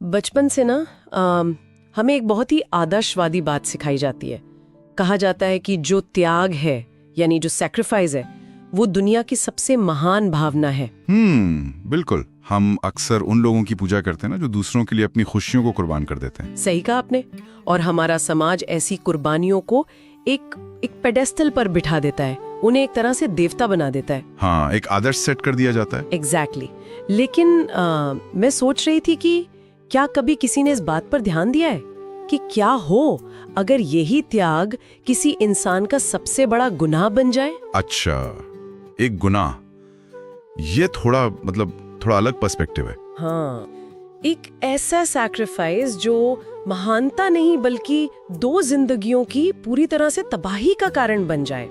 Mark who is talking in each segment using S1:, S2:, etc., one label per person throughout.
S1: बचपन से ना हमें एक बहुत ही आदर्शवादी बात सिखाई जाती है। कहा जाता है कि जो त्याग है यानी जो सैक्रिफाइस है वो दुनिया की सबसे महान भावना है।
S2: बिल्कुल। हम अक्सर उन लोगों की पूजा करते हैं ना जो दूसरों के लिए अपनी खुशियों को कुर्बान कर देते हैं।
S1: सही कहा आपने। और हमारा समाज ऐसी कुर्बानियों को एक पेडेस्टल पर बिठा देता है, उन्हें एक तरह से देवता बना देता है।
S2: हाँ, एक आदर्श सेट कर दिया जाता है।
S1: एग्जैक्टली। लेकिन मैं सोच रही थी कि क्या कभी किसी ने इस बात पर ध्यान दिया है कि क्या हो अगर यही त्याग किसी इंसान का सबसे बड़ा गुनाह बन जाए?
S2: अच्छा, एक गुनाह, ये थोड़ा अलग पर्सपेक्टिव है।
S1: हाँ, एक ऐसा सैक्रिफाइस जो महानता नहीं बल्कि दो जिंदगियों की पूरी तरह से तबाही का कारण बन जाए।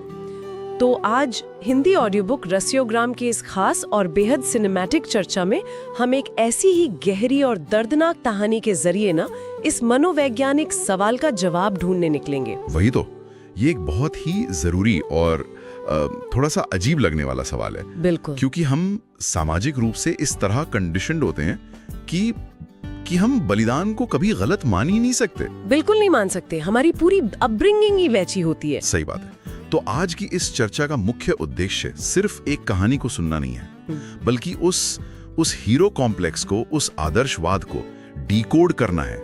S1: तो आज हिंदी ऑडियो बुक रसियोग्राम की इस खास और बेहद सिनेमैटिक चर्चा में हम एक ऐसी ही गहरी और दर्दनाक कहानी के जरिए ना इस मनोवैज्ञानिक सवाल का जवाब ढूंढने निकलेंगे।
S2: वही तो, ये एक बहुत ही जरूरी और थोड़ा सा अजीब लगने वाला सवाल है।
S1: बिल्कुल।
S2: क्योंकि हम सामाजिक रूप से इस तरह कंडीशन्ड होते हैं कि हम बलिदान को कभी गलत मान ही नहीं सकते।
S1: बिल्कुल नहीं मान सकते, हमारी पूरी अपब्रिंगिंग ही वैसी होती है।
S2: सही बात है। तो आज की इस चर्चा का मुख्य उद्देश्य सिर्फ एक कहानी को सुनना नहीं है, बल्कि उस हीरो कॉम्प्लेक्स को, उस आदर्शवाद को डिकोड करना है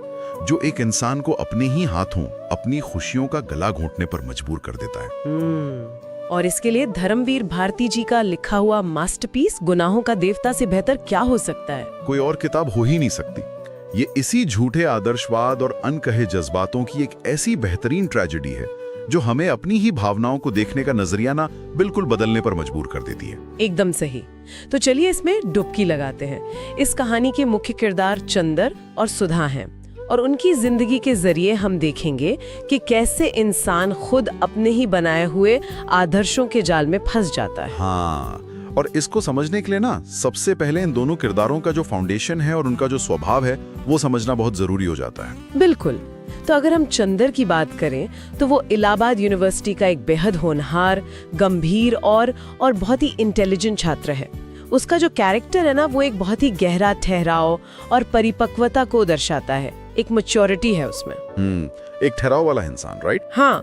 S2: जो एक इंसान को अपने ही हाथों अपनी खुशियों का गला घोंटने पर मजबूर कर देता है।
S1: और इसके लिए धर्मवीर भारती जी का लिखा हुआ मास्टरपीस गुनाहों का देवता से बेहतर क्या हो सकता है?
S2: कोई और किताब हो ही नहीं सकती। ये इसी झूठे आदर्शवाद और अनकहे जज्बातों की एक ऐसी बेहतरीन ट्रेजेडी है जो हमें अपनी ही भावनाओं को देखने का नजरिया ना बिल्कुल बदलने पर मजबूर कर देती है।
S1: एकदम सही। तो चलिए इसमें डुबकी लगाते हैं। इस कहानी के मुख्य किरदार चंदर और सुधा हैं और उनकी जिंदगी के जरिए हम देखेंगे कि कैसे इंसान खुद अपने ही बनाए हुए आदर्शों के जाल में फंस जाता है।
S2: हाँ, और इसको समझने के लिए ना सबसे पहले इन दोनों किरदारों का जो फाउंडेशन है और उनका जो स्वभाव है वो समझना बहुत जरूरी हो जाता है।
S1: बिल्कुल। तो अगर हम चंदर की बात करें तो वो इलाहाबाद यूनिवर्सिटी का एक बेहद होनहार, गंभीर और बहुत ही इंटेलिजेंट छात्र है। उसका जो कैरेक्टर है ना वो एक बहुत ही गहरा ठहराव और परिपक्वता को दर्शाता है। एक मैच्योरिटी है उसमें।
S2: एक ठहराव वाला इंसान, राइट?
S1: हाँ।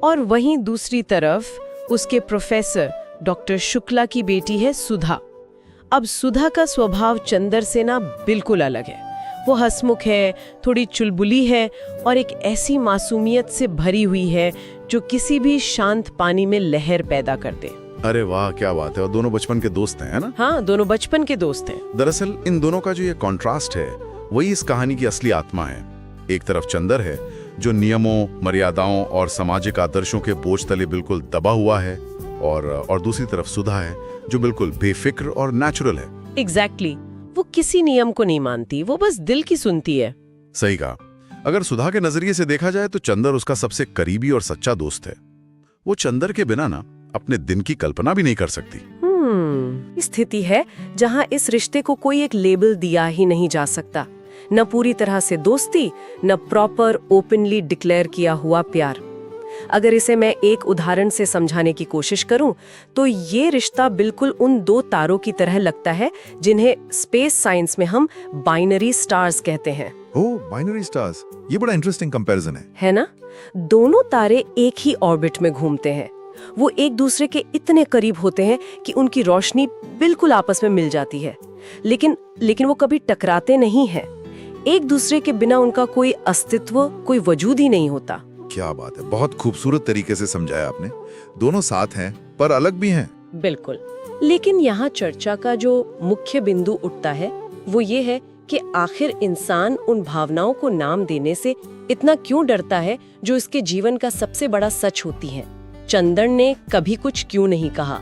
S1: और वहीं दूसरी तरफ उसके प्रोफेसर डॉक्टर शुक्ला की बेटी है सुधा। अब सुधा का स्वभाव चंदर से ना बिल्कुल अलग है। वो हंसमुख है, थोड़ी चुलबुली है और एक ऐसी मासूमियत से भरी हुई है जो किसी भी शांत पानी में लहर पैदा कर दे।
S2: अरे वाह, क्या बात है। और दोनों बचपन के दोस्त हैं, है ना?
S1: हाँ, दोनों बचपन के दोस्त हैं।
S2: दरअसल इन दोनों का जो ये कॉन्ट्रास्ट है वही इस कहानी की असली आत्मा है। एक तरफ चंदर है जो नियमों, मर्यादाओं और सामाजिक आदर्शों के बोझ तले बिल्कुल दबा हुआ है, और दूसरी तरफ सुधा है जो बिल्कुल बेफिक्र और नेचुरल है।
S1: एग्जैक्टली। वो किसी नियम को नहीं मानती, वो बस दिल की सुनती है।
S2: सही कहा। अगर सुधा के नजरिए से देखा जाए तो चंदर उसका सबसे करीबी और सच्चा दोस्त है। वो चंदर के बिना ना अपने दिन की कल्पना भी नहीं कर सकती।
S1: स्थिति है जहां इस रिश्ते को कोई एक लेबल दिया ही नहीं जा सकता। न पूरी तरह से दोस्ती, न प्रॉपर ओपनली डिक्लेयर किया हुआ प्यार। अगर इसे मैं एक उदाहरण से समझाने की कोशिश करूं तो ये रिश्ता बिल्कुल उन दो तारों की तरह लगता है जिन्हें स्पेस साइंस में हम बाइनरी स्टार्स कहते हैं।
S3: ओह, बाइनरी स्टार्स, ये बड़ा इंटरेस्टिंग कंपैरिजन है
S1: ना? दोनों तारे एक ही ऑर्बिट में घूमते हैं। वो एक दूसरे के इतने करीब होते हैं कि उनकी रोशनी बिल्कुल आपस में मिल जाती है, लेकिन वो कभी टकराते नहीं हैं। एक दूसरे के बिना उनका कोई अस्तित्व, कोई वजूद ही नहीं होता।
S3: क्या बात है, बहुत खूबसूरत तरीके से समझाया आपने। दोनों साथ हैं पर अलग भी हैं।
S1: बिल्कुल। लेकिन यहाँ चर्चा का जो मुख्य बिंदु उठता है वो ये है कि आखिर इंसान उन भावनाओं को नाम देने से इतना क्यों डरता है जो इसके जीवन का सबसे बड़ा सच होती है। चंदर ने कभी कुछ क्यों नहीं कहा।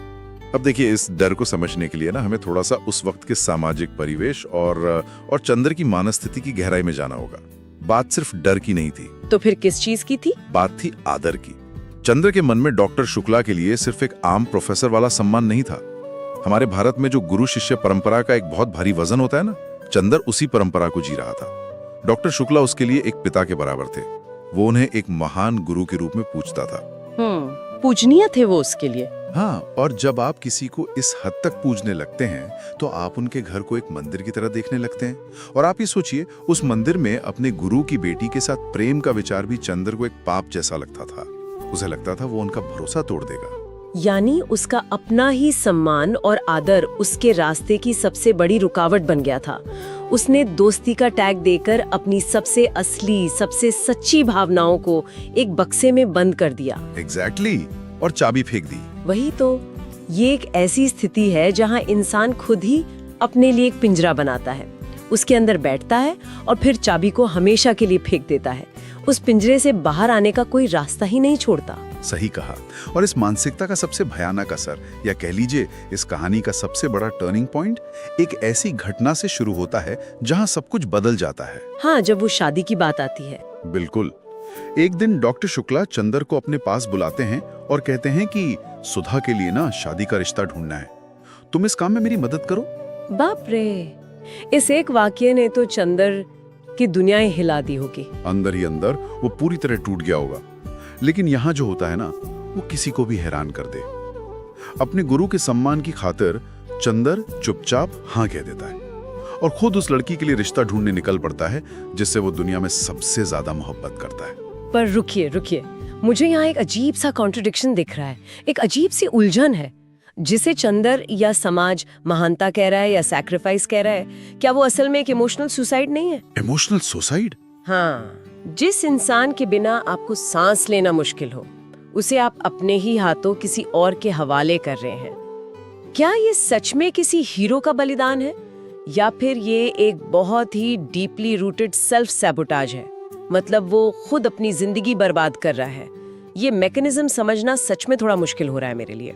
S3: अब देखिए, इस डर को समझने के लिए ना हमें थोड़ा सा उस वक्त के सामाजिक परिवेश और चंदर की मानस्थिति की गहराई में जाना होगा। बात सिर्फ डर की नहीं थी।
S1: तो फिर किस चीज की थी?
S3: बात थी आदर की। चंद्र के मन में डॉक्टर शुक्ला के लिए सिर्फ एक आम प्रोफेसर वाला सम्मान नहीं था। हमारे भारत में जो गुरु शिष्य परंपरा का एक बहुत भारी वजन होता है ना, चंद्र उसी परंपरा को जी रहा था। डॉक्टर शुक्ला उसके लिए एक पिता के बराबर थे। वो उन्हें एक महान गुरु के रूप में पूजता था।
S1: पूजनीय थे वो उसके लिए।
S3: हाँ, और जब आप किसी को इस हद तक पूजने लगते हैं तो आप उनके घर को एक मंदिर की तरह देखने लगते हैं। और आप ये सोचिए, उस मंदिर में अपने गुरु की बेटी के साथ प्रेम का विचार भी चंदर को एक पाप जैसा लगता था। उसे लगता था वो उनका भरोसा तोड़ देगा।
S1: यानी उसका अपना ही सम्मान और आदर उसके रास्ते की सबसे बड़ी रुकावट बन गया था। उसने दोस्ती का टैग देकर अपनी सबसे असली, सबसे सच्ची भावनाओं को एक बक्से में बंद कर दिया।
S3: एग्जैक्टली, और चाबी फेंक दी।
S1: वही तो, ये एक ऐसी स्थिति है जहां इंसान खुद ही अपने लिए एक पिंजरा बनाता है, उसके अंदर बैठता है और फिर चाबी को हमेशा के लिए फेंक देता है। उस पिंजरे से बाहर आने का कोई रास्ता ही नहीं छोड़ता।
S3: सही कहा। और इस मानसिकता का सबसे भयानक असर, या कह लीजिए इस कहानी का सबसे बड़ा टर्निंग पॉइंट, एक ऐसी घटना से शुरू होता है जहां सब कुछ बदल जाता है।
S1: हाँ, जब वो शादी की बात आती है।
S3: बिल्कुल। एक दिन डॉक्टर शुक्ला चंदर को अपने पास बुलाते हैं और कहते हैं कि सुधा के लिए ना शादी का रिश्ता ढूंढना है, तुम इस काम में मेरी मदद करो।
S1: बाप रे, इस एक वाक्य ने तो चंदर की दुनिया ही हिला दी होगी।
S3: अंदर ही अंदर वो पूरी तरह टूट गया होगा। लेकिन यहाँ जो होता है ना, वो किसी को भी हैरान कर दे। अपने गुरु के सम्मान की खातिर चंदर चुपचाप हाँ कह देता है और खुद उस लड़की के लिए रिश्ता ढूंढने निकल पड़ता है जिससे वो दुनिया में सबसे ज्यादा मोहब्बत करता है।
S1: पर रुकिए, मुझे यहाँ एक अजीब सा कॉन्ट्रडिक्शन दिख रहा है, एक अजीब सी उलझन है जिसे चंदर या समाज महानता कह रहा है या सैक्रिफाइस कह रहा है। क्या वो असल में एक इमोशनल सुसाइड नहीं है?
S3: Emotional suicide?
S1: हाँ, जिस इंसान के बिना आपको सांस लेना मुश्किल हो, उसे आप अपने ही हाथों किसी और के हवाले कर रहे हैं। क्या ये सच में किसी हीरो का बलिदान है या फिर ये एक बहुत ही डीपली रूटेड सेल्फ सैबोटाज है? मतलब वो खुद अपनी जिंदगी बर्बाद कर रहा है। ये मैकेनिज्म समझना सच में थोड़ा मुश्किल हो रहा है मेरे लिए।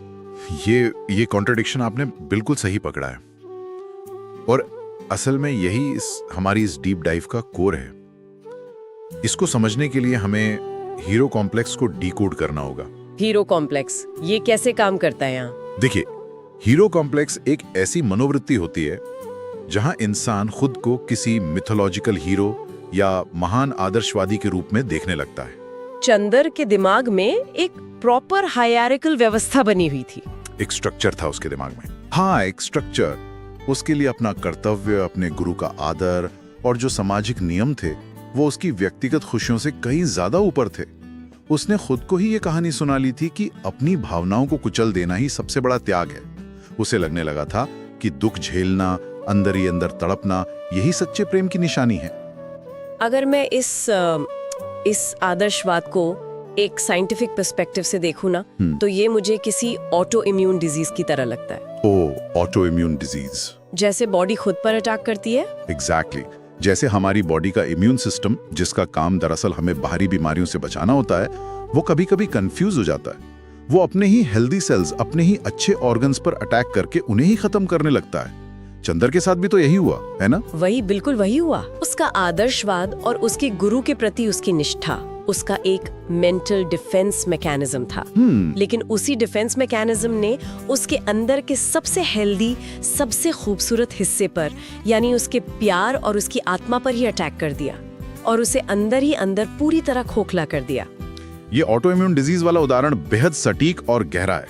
S3: ये कॉन्ट्रडिक्शन आपने बिल्कुल सही पकड़ा है और असल में यही हमारी इस डीप डाइव का कोर है। इसको समझने के लिए हमें हीरो कॉम्प्लेक्स को डिकोड करना होगा।
S1: हीरो कॉम्प्लेक्स, ये कैसे काम करता है यहाँ?
S3: देखिए, हीरो कॉम्प्लेक्स एक ऐसी मनोवृत्ति होती है जहां इंसान खुद को किसी मिथोलॉजिकल हीरो या महान आदर्शवादी के रूप में देखने लगता है।
S1: चंदर के दिमाग में एक प्रॉपर हायरार्किकल व्यवस्था बनी हुई थी।
S3: एक स्ट्रक्चर था उसके दिमाग में। हाँ, एक स्ट्रक्चर। उसके लिए अपना कर्तव्य, अपने गुरु का आदर और जो सामाजिक नियम थे वो उसकी व्यक्तिगत खुशियों से कहीं ज्यादा ऊपर थे। उसने खुद को ही ये कहानी सुना ली थी कि अपनी भावनाओं को कुचल देना ही सबसे बड़ा त्याग है। उसे लगने लगा था कि दुख झेलना, अंदर ही अंदर तड़पना, यही सच्चे प्रेम की निशानी है।
S1: अगर मैं इस आदर्शवाद को एक साइंटिफिक पर्सपेक्टिव से देखूं ना, तो ये मुझे किसी ऑटो इम्यून डिजीज की तरह लगता है।
S3: ओह, ऑटो इम्यून डिजीज।
S1: जैसे बॉडी खुद पर अटैक करती है।
S3: एग्जैक्टली। जैसे हमारी बॉडी का इम्यून सिस्टम, जिसका काम दरअसल हमें बाहरी बीमारियों से बचाना होता है, वो कभी कभी कंफ्यूज हो जाता है। वो अपने ही हेल्दी सेल्स, अपने ही अच्छे ऑर्गन्स पर अटैक करके उन्हें ही खत्म करने लगता है। चंदर के साथ भी तो यही हुआ है ना?
S1: वही, बिल्कुल वही हुआ। उसका आदर्शवाद और उसके गुरु के प्रति उसकी निष्ठा उसका एक मेंटल डिफेंस मैकेनिज्म था। लेकिन उसी डिफेंस मैकेनिज्म ने उसके अंदर के सबसे हेल्दी, सबसे खूबसूरत हिस्से पर, यानी उसके प्यार और उसकी आत्मा पर ही अटैक कर दिया और उसे अंदर ही अंदर पूरी तरह खोखला कर दिया।
S3: ये ऑटो इम्यून डिजीज वाला उदाहरण बेहद सटीक और गहरा है,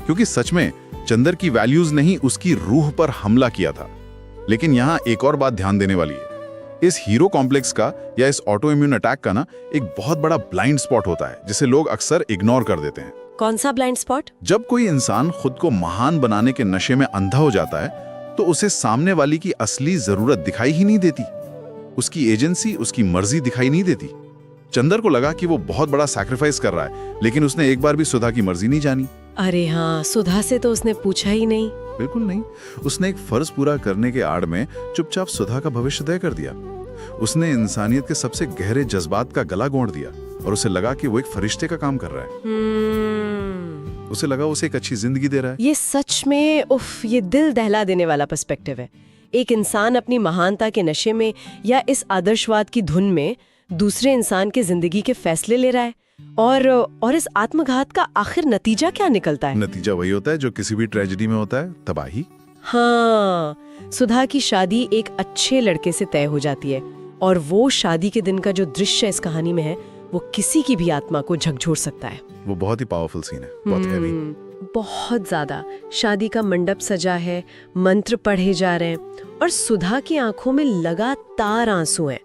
S3: क्योंकि सच में चंदर की वैल्यूज नहीं, उसकी रूह पर हमला किया था। लेकिन यहाँ एक और बात ध्यान देने वाली है। इस हीरो कॉम्प्लेक्स का या इस ऑटो इम्यून अटैक का ना एक बहुत बड़ा ब्लाइंड स्पॉट होता है, जिसे लोग अक्सर इग्नोर कर देते हैं।
S1: कौन सा ब्लाइंड स्पॉट?
S3: जब कोई इंसान खुद को महान बनाने के नशे में अंधा हो जाता है, तो उसे सामने वाली की असली जरूरत दिखाई ही नहीं देती। उसकी एजेंसी, उसकी मर्जी दिखाई नहीं देती। चंदर को लगा कि वो बहुत बड़ा सैक्रिफाइस कर रहा है, लेकिन उसने एक बार भी सुधा की मर्जी नहीं जानी।
S1: अरे हाँ, सुधा से तो उसने पूछा ही नहीं।
S3: बिल्कुल नहीं। उसने एक फर्ज पूरा करने के आड़ में चुपचाप सुधा का भविष्य तय कर दिया। उसने इंसानियत के सबसे गहरे जज्बात का गला घोंट दिया और उसे लगा कि वो एक फरिश्ते का काम कर रहा है। उसे लगा उसे एक अच्छी जिंदगी दे रहा है।
S1: ये सच में ये दिल दहला देने वाला पर्सपेक्टिव है। एक इंसान अपनी महानता के नशे में या इस आदर्शवाद की धुन में दूसरे इंसान के जिंदगी के फैसले ले रहा है, और इस आत्मघात का आखिर नतीजा क्या निकलता है?
S3: नतीजा वही होता है जो किसी भी ट्रेजेडी में होता है, तबाही।
S1: हाँ, सुधा की शादी एक अच्छे लड़के से तय हो जाती है और वो शादी के दिन का जो दृश्य इस कहानी में है, वो किसी की भी आत्मा को झकझोर सकता है।
S3: वो बहुत ही पावरफुल सीन है, बहुत हैवी।
S1: बहुत ज्यादा। शादी का मंडप सजा है, मंत्र पढ़े जा रहे हैं और सुधा की आंखों में लगातार आंसू हैं।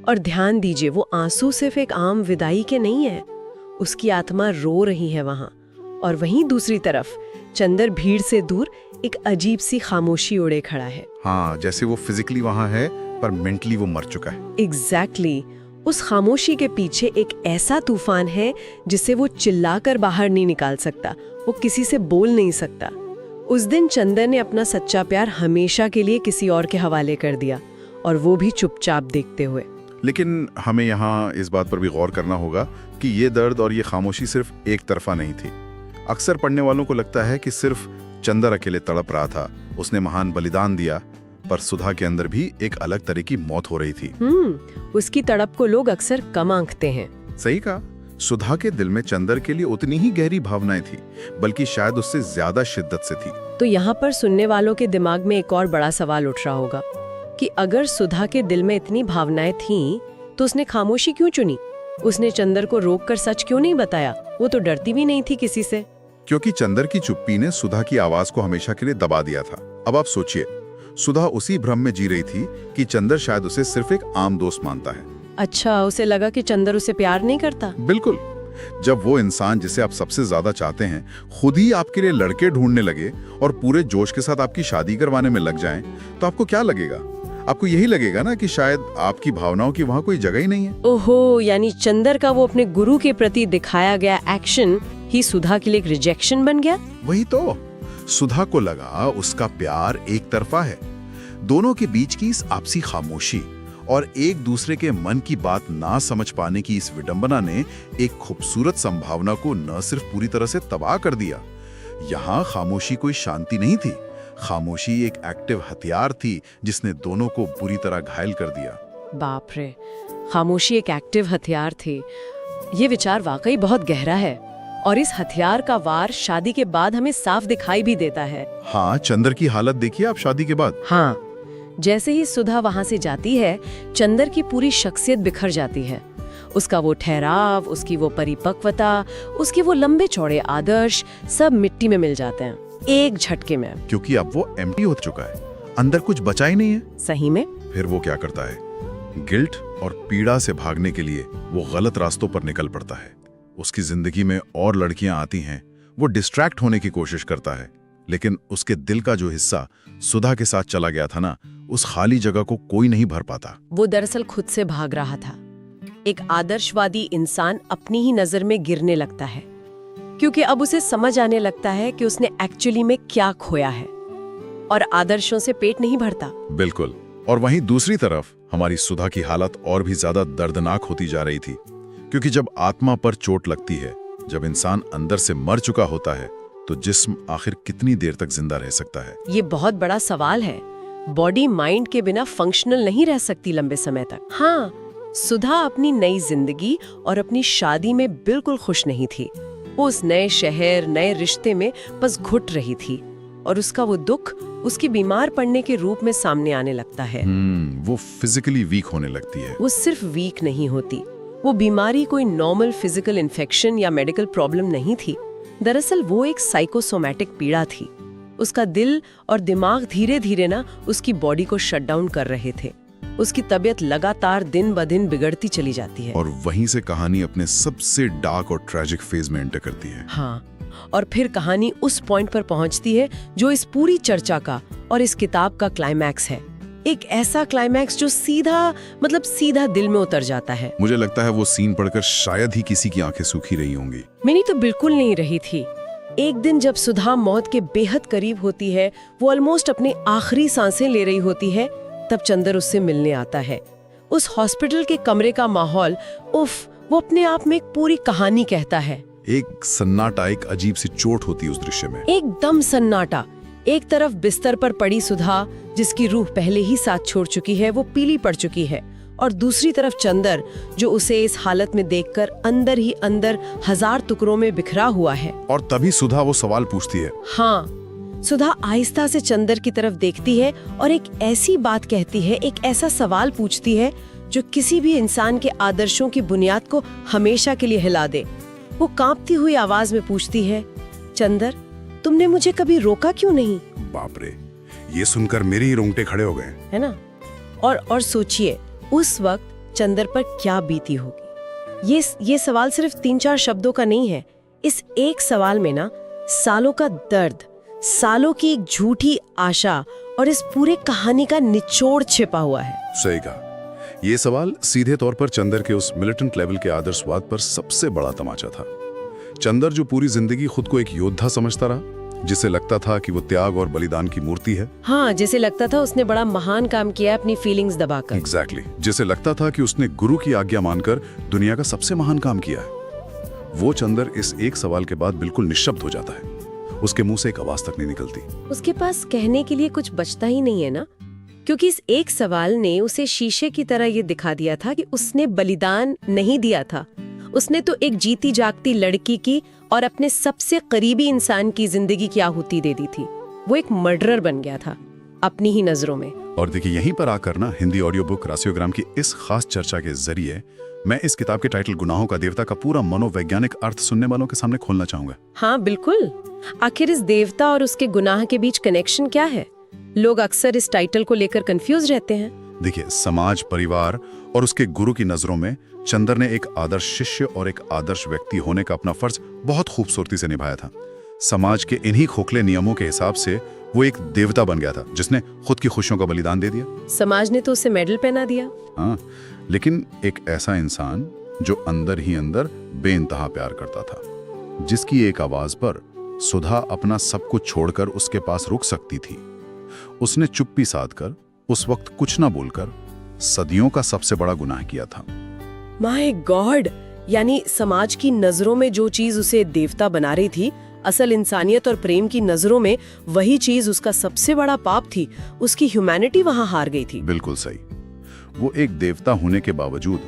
S1: और ध्यान दीजिए, वो आंसू सिर्फ एक आम विदाई के नहीं है, उसकी आत्मा रो रही है वहां। और वहीं दूसरी तरफ चंदर भीड़ से दूर एक अजीब सी खामोशी ओढ़े खड़ा है।
S3: हाँ, जैसे वो फिजिकली वहां है पर मेंटली वो मर चुका है।
S1: एग्जैक्टली। उस खामोशी के पीछे एक ऐसा तूफान है जिसे वो चिल्लाकर बाहर नहीं निकाल सकता, वो किसी से बोल नहीं सकता। उस दिन चंदर ने अपना सच्चा प्यार हमेशा के लिए किसी और के हवाले कर दिया, और वो भी चुपचाप देखते हुए।
S3: लेकिन हमें यहाँ इस बात पर भी गौर करना होगा कि ये दर्द और ये खामोशी सिर्फ एक तरफा नहीं थी। अक्सर पढ़ने वालों को लगता है कि सिर्फ चंदर अकेले तड़प रहा था, उसने महान बलिदान दिया, पर सुधा के अंदर भी एक अलग तरह की मौत हो रही थी।
S1: उसकी तड़प को लोग अक्सर कम आंकते हैं।
S3: सही कहा। सुधा के दिल में चंदर के लिए उतनी ही गहरी भावनाएं थी, बल्कि शायद उससे ज्यादा शिद्दत से थी।
S1: तो यहाँ पर सुनने वालों के दिमाग में एक और बड़ा सवाल उठ रहा होगा कि अगर सुधा के दिल में इतनी भावनाएं थीं, तो उसने खामोशी क्यों चुनी? उसने चंदर को रोककर सच क्यों नहीं बताया? वो तो डरती भी नहीं थी किसी से।
S3: क्योंकि चंदर की चुप्पी ने सुधा की आवाज को हमेशा के लिए दबा दिया था। अब आप सोचिए, सुधा उसी भ्रम में जी रही थी कि चंदर शायद उसे सिर्फ एक आम दोस्त मानता है।
S1: अच्छा, उसे लगा कि चंदर उसे प्यार नहीं करता।
S3: बिल्कुल। जब वो इंसान जिसे आप सबसे ज्यादा चाहते हैं खुद ही आपके लिए लड़के ढूंढने लगे और पूरे जोश के साथ आपकी शादी करवाने में लग जाएं, तो आपको क्या लगेगा? आपको यही लगेगा ना कि शायद आपकी भावनाओं की वहां कोई जगह ही नहीं है।
S1: ओहो, यानी चंदर का वो अपने गुरु के प्रति दिखाया गया एक्शन ही सुधा के लिए एक रिजेक्शन बन गया।
S3: वही तो। सुधा को लगा उसका प्यार एक तरफा है। दोनों के बीच की इस आपसी खामोशी और एक दूसरे के मन की बात ना समझ पाने की इस विडंबना ने एक खूबसूरत संभावना को न सिर्फ पूरी तरह से तबाह कर दिया। यहाँ खामोशी कोई शांति नहीं थी, खामोशी एक एक्टिव हथियार थी जिसने दोनों को बुरी तरह घायल कर दिया।
S1: बाप रे, खामोशी एक एक्टिव हथियार थी। ये विचार वाकई बहुत गहरा है, और इस हथियार का वार शादी के बाद हमें साफ दिखाई भी देता है।
S3: हाँ, चंदर की हालत देखिए आप शादी के बाद।
S1: हाँ, जैसे ही सुधा वहां से जाती है, चंदर की पूरी शख्सियत बिखर जाती है। उसका वो ठहराव, उसकी वो परिपक्वता, उसके वो लंबे चौड़े आदर्श, सब मिट्टी में मिल जाते हैं एक झटके में।
S3: क्योंकि अब वो एम्प्टी हो चुका है, अंदर कुछ बचा ही नहीं है।
S1: सही में।
S3: फिर वो क्या करता है? गिल्ट और पीड़ा से भागने के लिए वो गलत रास्तों पर निकल पड़ता है। उसकी जिंदगी में और लड़कियां आती हैं, वो डिस्ट्रैक्ट होने की कोशिश करता है, लेकिन उसके दिल का जो हिस्सा सुधा के साथ चला गया था ना, उस खाली जगह को कोई नहीं भर पाता।
S1: वो दरअसल खुद से भाग रहा था। एक आदर्शवादी इंसान अपनी ही नजर में गिरने लगता है, क्योंकि अब उसे समझ आने लगता है कि उसने एक्चुअली में क्या खोया है, और आदर्शों से पेट नहीं भरता।
S3: बिल्कुल। और वहीं दूसरी तरफ हमारी सुधा की हालत और भी ज्यादा दर्दनाक होती जा रही थी, क्योंकि जब आत्मा पर चोट लगती है, जब इंसान अंदर से मर चुका होता है, तो जिस्म आखिर कितनी देर तक जिंदा रह सकता है?
S1: ये बहुत बड़ा सवाल है। बॉडी माइंड के बिना फंक्शनल नहीं रह सकती लंबे समय तक। हाँ, सुधा अपनी नई जिंदगी और अपनी शादी में बिल्कुल खुश नहीं थी। वो उस नए शहर, नए रिश्ते में बस घुट रही थी, और उसका वो दुख उसकी बीमार पड़ने के रूप में सामने आने लगता है।
S3: वो फिजिकली वीक होने लगती है।
S1: वो सिर्फ वीक नहीं होती, वो बीमारी कोई नॉर्मल फिजिकल इन्फेक्शन या मेडिकल प्रॉब्लम नहीं थी। दरअसल वो एक साइकोसोमैटिक पीड़ा थी। उसका दिल और दिमाग धीरे धीरे ना उसकी बॉडी को शट डाउन कर रहे थे। उसकी तबीयत लगातार दिन ब दिन बिगड़ती चली जाती है।
S3: और वहीं से कहानी अपने सबसे डार्क और ट्रेजिक फेज में एंटर करती है।
S1: हाँ, और फिर कहानी उस पॉइंट पर पहुंचती है जो इस पूरी चर्चा का और इस किताब का क्लाइमैक्स है। एक ऐसा क्लाइमैक्स जो सीधा दिल में उतर जाता है।
S3: मुझे लगता है वो सीन पढ़कर शायद ही किसी की आंखें सूखी रही होंगी।
S1: मेरी तो बिल्कुल नहीं रही थी। एक दिन जब सुधा मौत के बेहद करीब होती है, वो ऑलमोस्ट अपने आखिरी सांसें ले रही होती है, तब चंदर उससे मिलने आता है। उस हॉस्पिटल के कमरे का माहौल, उफ, वो अपने आप में एक पूरी कहानी कहता है।
S3: एक सन्नाटा, एक अजीब सी चोट होती है उस दृश्य में।
S1: एकदम सन्नाटा। एक तरफ बिस्तर पर पड़ी सुधा, जिसकी रूह पहले ही साथ छोड़ चुकी है, वो पीली पड़ चुकी है, और दूसरी तरफ चंदर, जो उसे इस हालत में देखकर अंदर ही अंदर हजार टुकड़ों में बिखरा हुआ है।
S3: और तभी सुधा वो सवाल पूछती है।
S1: हाँ, सुधा आहिस्ता से चंदर की तरफ देखती है और एक ऐसी बात कहती है, एक ऐसा सवाल पूछती है जो किसी भी इंसान के आदर्शों की बुनियाद को हमेशा के लिए हिला दे। वो कांपती हुई आवाज में पूछती है, चंदर, तुमने मुझे कभी रोका क्यों नहीं?
S4: बाप रे, ये सुनकर मेरे ही रोंगटे खड़े हो गए।
S1: है ना? और सोचिए उस वक्त चंदर पर क्या बीती होगी। ये सवाल सिर्फ 3-4 शब्दों का नहीं है। इस एक सवाल में ना सालों का दर्द, सालों की एक झूठी आशा और इस पूरे कहानी का निचोड़ छिपा हुआ है।
S4: सही कहा। ये सवाल सीधे तौर पर चंदर के उस मिलिटेंट लेवल के आदर्शवाद पर सबसे बड़ा तमाचा था। चंदर जो पूरी जिंदगी खुद को एक योद्धा समझता रहा, जिसे लगता था कि वो त्याग और बलिदान की मूर्ति है।
S1: हाँ, जैसे लगता था उसने बड़ा महान काम किया अपनी फीलिंग्स दबाकर।
S4: एग्जैक्टली, जिसे लगता था कि उसने गुरु की आज्ञा मानकर दुनिया का सबसे महान काम किया है। वो चंदर इस एक सवाल के बाद बिल्कुल निश्शब्द हो जाता है। उसके मुंह से एक आवाज तक नहीं निकलती।
S1: उसके पास कहने के लिए कुछ बचता ही नहीं है ना, क्योंकि इस एक सवाल ने उसे शीशे की तरह ये दिखा दिया था कि उसने बलिदान नहीं दिया था। उसने तो एक जीती जागती लड़की की और अपने सबसे करीबी इंसान की जिंदगी की आहुति दे दी थी। वो एक मर्डरर बन गया था अपनी ही नजरों में।
S4: और देखिए, यहीं पर आकर ना हिंदी ऑडियो बुक रासियोग्राम की इस खास चर्चा के जरिए मैं इस किताब के टाइटल गुनाहों का देवता का पूरा मनोवैज्ञानिक अर्थ सुनने वालों के सामने खोलना चाहूंगा।
S1: हाँ बिल्कुल। आखिर इस देवता और उसके गुनाह के बीच कनेक्शन क्या है? लोग अक्सर इस टाइटल को लेकर कंफ्यूज रहते हैं।
S4: देखिए, समाज, परिवार और उसके गुरु की नजरों में चंदर ने एक आदर्श शिष्य और एक आदर्श व्यक्ति होने का अपना फर्ज बहुत खूबसूरती से निभाया था। समाज के इन्हीं खोखले नियमों के हिसाब से वो एक देवता बन गया था, जिसने खुद की खुशियों का बलिदान दे दिया।
S1: समाज ने तो उसे मेडल पहना दिया।
S4: हाँ, लेकिन एक ऐसा इंसान जो अंदर ही अंदर बेइंतहा प्यार करता था, जिसकी एक आवाज पर सुधा अपना सब कुछ छोड़कर उसके पास रुक सकती थी। उसने चुप्पी साधकर, उस वक्त कुछ ना बोलकर, सदियों का सबसे बड़ा गुनाह किया था।
S1: My God! यानी समाज की नजरों में जो चीज उसे देवता बना रही थी, असल इंसानियत और प्रेम की नजरों में वही चीज उसका सबसे बड़ा पाप थी। उसकी ह्यूमैनिटी वहां हार गई थी।
S4: बिल्कुल सही। वो एक देवता होने के बावजूद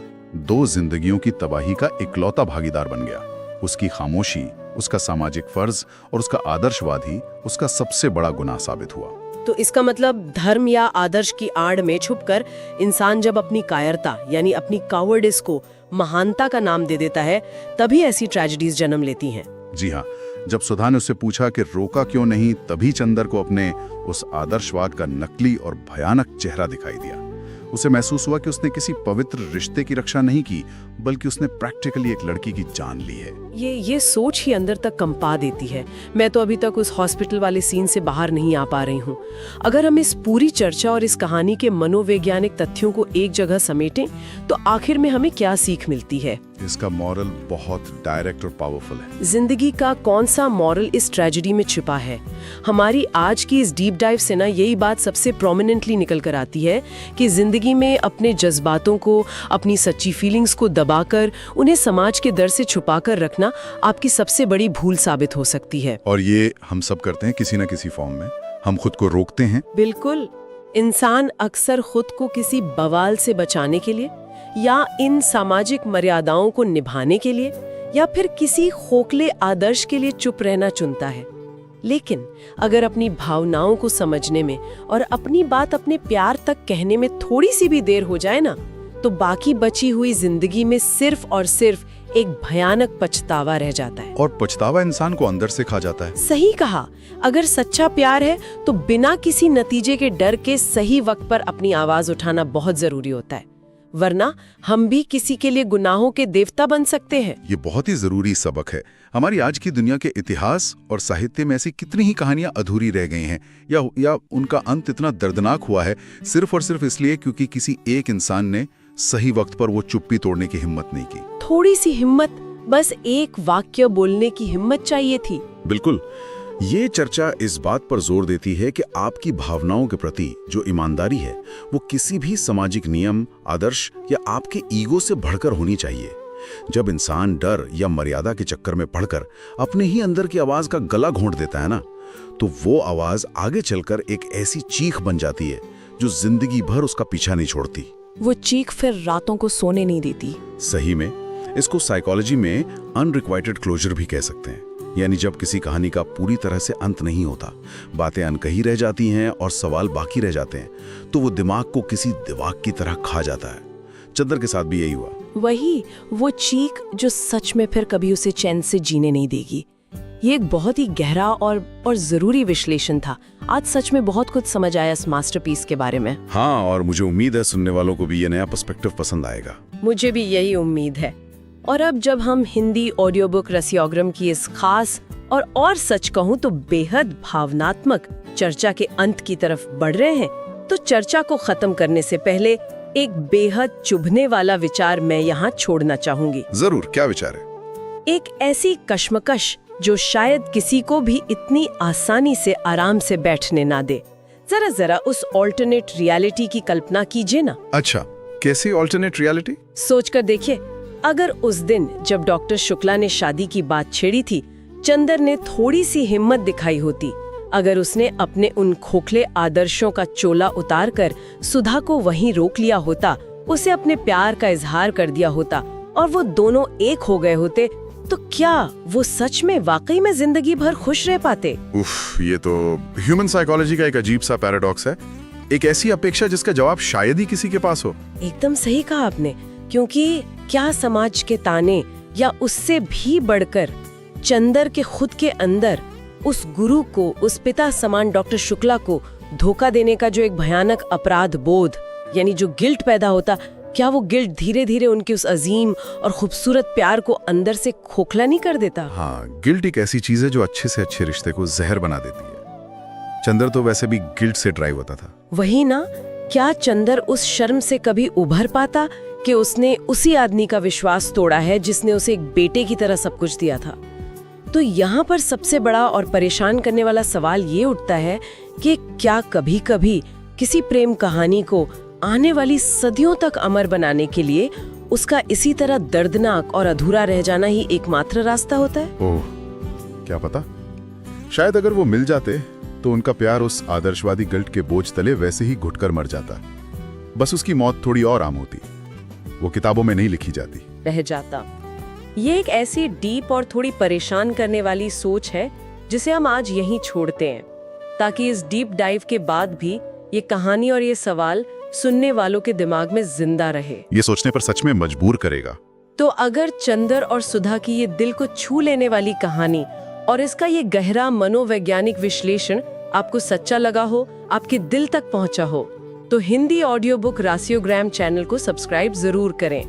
S4: 2 जिंदगियों की तबाही का इकलौता भागीदार बन गया। उसकी खामोशी, उसका सामाजिक फर्ज और उसका आदर्शवाद ही उसका सबसे बड़ा गुनाह साबित हुआ।
S1: तो इसका मतलब धर्म या आदर्श की आड़ में छुपकर इंसान जब अपनी कायरता यानी अपनी कावर्डिस को महानता का नाम दे देता है, तभी ऐसी ट्रेजेडीज जन्म लेती हैं।
S4: जी हाँ, जब सुधा ने उससे पूछा कि रोका क्यों नहीं, तभी चंदर को अपने उस आदर्शवाद का नकली और भयानक चेहरा दिखाई दिया। उसे महसूस हुआ कि उसने किसी पवित्र रिश्ते की रक्षा नहीं की, बल्कि उसने प्रैक्टिकली एक लड़की की जान ली है।
S1: ये सोच ही अंदर तक कंपा देती है। मैं तो अभी तक उस हॉस्पिटल वाले सीन से बाहर नहीं आ पा रही हूँ। अगर हम इस पूरी चर्चा और इस कहानी के मनोवैज्ञानिक तथ्यों को एक जगह समेटें, तो आखिर में हमें क्या सीख मिलती है?
S4: इसका मॉरल बहुत डायरेक्ट और पावरफुल है।
S1: जिंदगी का कौन सा मॉरल इस ट्रेजेडी में छिपा है? हमारी आज की इस डीप डाइव से ना यही बात सबसे प्रोमिनेंटली निकल कर आती है कि जिंदगी में अपने जज्बातों को, अपनी सच्ची फीलिंग्स को दबाकर, उन्हें समाज के डर से छुपाकर रखना आपकी सबसे बड़ी भूल साबित हो सकती है।
S4: और ये हम सब करते हैं किसी न किसी फॉर्म में। हम खुद को रोकते हैं।
S1: बिल्कुल। इंसान अक्सर खुद को किसी बवाल से बचाने के लिए, या इन सामाजिक मर्यादाओं को निभाने के लिए, या फिर किसी खोखले आदर्श के लिए चुप रहना चुनता है। लेकिन अगर अपनी भावनाओं को समझने में और अपनी बात अपने प्यार तक कहने में थोड़ी सी भी देर हो जाए ना, तो बाकी बची हुई जिंदगी में सिर्फ और सिर्फ एक भयानक पछतावा रह जाता है।
S4: और पछतावा इंसान को अंदर से खा जाता है।
S1: सही कहा। अगर सच्चा प्यार है तो बिना किसी नतीजे के डर के सही वक्त पर अपनी आवाज उठाना बहुत जरूरी होता है, वरना हम भी किसी के लिए गुनाहों के देवता बन सकते हैं।
S4: ये बहुत ही जरूरी सबक है। हमारी आज की दुनिया के इतिहास और साहित्य में ऐसी कितनी ही कहानियां अधूरी रह गई हैं, या उनका अंत इतना दर्दनाक हुआ है सिर्फ और सिर्फ इसलिए क्योंकि किसी एक इंसान ने सही वक्त पर वो चुप्पी तोड़ने की हिम्मत नहीं की।
S1: थोड़ी सी हिम्मत, बस एक वाक्य बोलने की हिम्मत चाहिए थी।
S2: बिल्कुल। ये चर्चा इस बात पर जोर देती है कि आपकी भावनाओं के प्रति जो ईमानदारी है, वो किसी भी सामाजिक नियम, आदर्श या आपके ईगो से बढ़कर होनी चाहिए। जब इंसान डर या मर्यादा के चक्कर में पड़कर अपने ही अंदर की आवाज का गला घोंट देता है ना, तो वो आवाज आगे चलकर एक ऐसी चीख बन जाती है जो जिंदगी भर उसका पीछा नहीं छोड़ती।
S5: वो चीख फिर रातों को सोने नहीं देती।
S2: सही में इसको साइकोलॉजी में अनरिक्वाइटेड क्लोजर भी कह सकते हैं। यानी जब किसी कहानी का पूरी तरह से अंत नहीं होता, बातें अनकही रह जाती हैं और सवाल बाकी रह जाते हैं, तो वो दिमाग को किसी दिवाग की तरह खा जाता है। चंदर के साथ भी यही हुआ।
S5: वही वो चीख जो सच में फिर कभी उसे चैन से जीने नहीं देगी। ये एक बहुत ही गहरा और ज़रूरी विश्लेषण था। आज सच में बहुत कुछ समझ आया इस मास्टरपीस के बारे में।
S3: हाँ, और मुझे उम्मीद है सुनने वालों को भी ये नया पर्सपेक्टिव पसंद आएगा।
S1: मुझे भी यही उम्मीद है। और अब जब हम हिंदी ऑडियो बुक रसियोग्राम की इस खास और सच कहूँ तो बेहद भावनात्मक चर्चा के अंत की तरफ बढ़ रहे हैं, तो चर्चा को खत्म करने से पहले एक बेहद चुभने वाला विचार मैं यहाँ छोड़ना चाहूंगी।
S3: जरूर, क्या विचार है?
S1: एक ऐसी कश्मकश जो शायद किसी को भी इतनी आसानी से आराम से बैठने ना दे। जरा उस ऑल्टरनेट रियलिटी की कल्पना कीजिए ना।
S3: अच्छा, कैसी ऑल्टरनेट रियलिटी?
S1: सोचकर देखिए, अगर उस दिन जब डॉक्टर शुक्ला ने शादी की बात छेड़ी थी, चंदर ने थोड़ी सी हिम्मत दिखाई होती, अगर उसने अपने उन खोखले आदर्शों का चोला उतारकर सुधा को वहीं रोक लिया होता, उसे अपने प्यार का इजहार कर दिया होता और वो दोनों एक हो गए होते, तो क्या वो सच में वाकई में जिंदगी भर खुश रह पाते?
S3: उफ, ये तो ह्यूमन साइकोलॉजी का एक अजीब सा पैराडॉक्स है। एक ऐसी अपेक्षा जिसका जवाब शायद ही किसी के पास हो।
S1: एकदम सही कहा आपने, क्योंकि क्या समाज के ताने या उससे भी बढ़कर चंदर के खुद के अंदर उस गुरु को, उस पिता समान डॉक्टर शुक्ला को धोखा देने का जो एक भयानक अपराध बोध यानी जो गिल्ट पैदा होता, क्या वो गिल्ट धीरे धीरे उनके उस अजीम और खूबसूरत प्यार को अंदर से खोखला नहीं कर देता?
S3: हाँ, गिल्ट एक ऐसी चीज है जो अच्छे से अच्छे रिश्ते को जहर बना देती है। चंदर तो वैसे भी गिल्ट से ड्राइव होता था।
S1: वही ना, क्या चंदर उस शर्म से कभी उभर पाता कि उसने उसी आदमी का विश्वास तोड़ा है जिसने उसे एक बेटे की तरह सब कुछ दिया था? तो यहाँ पर सबसे बड़ा और परेशान करने वाला सवाल ये उठता है कि क्या कभी कभी किसी प्रेम कहानी को आने वाली सदियों तक अमर बनाने के लिए उसका इसी तरह दर्दनाक और अधूरा रह जाना ही एकमात्र रास्ता होता है?
S4: ओह, क्या पता, शायद अगर वो मिल जाते तो उनका प्यार उस आदर्शवादी गिल्ट के बोझ तले वैसे ही घुटकर मर जाता। बस उसकी मौत थोड़ी और आम होती, वो किताबों में नहीं लिखी जाती,
S1: रह जाता। ये एक ऐसी डीप और थोड़ी परेशान करने वाली सोच है जिसे हम आज यहीं छोड़ते हैं, ताकि इस डीप डाइव के बाद भी ये कहानी और ये सवाल सुनने वालों के दिमाग में जिंदा रहे।
S4: ये सोचने पर सच में मजबूर करेगा।
S1: तो अगर चंदर और सुधा की ये दिल को छू लेने वाली कहानी और इसका ये गहरा मनोवैज्ञानिक विश्लेषण आपको सच्चा लगा हो, आपके दिल तक पहुंचा हो, तो हिंदी ऑडियो बुक रासियोग्राम चैनल को सब्सक्राइब जरूर करें।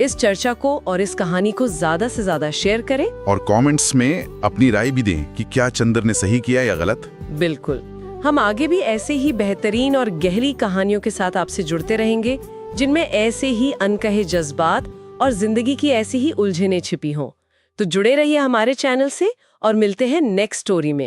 S1: इस चर्चा को और इस कहानी को ज्यादा से ज्यादा शेयर करें
S3: और कमेंट्स में अपनी राय भी दें कि क्या चंदर ने सही किया या गलत।
S1: बिल्कुल, हम आगे भी ऐसे ही बेहतरीन और गहरी कहानियों के साथ आपसे जुड़ते रहेंगे, जिनमें ऐसे ही अनकहे जज्बात और जिंदगी की ऐसी ही उलझनें छिपी हों। तो जुड़े रहिए हमारे चैनल से और मिलते हैं नेक्स्ट स्टोरी में।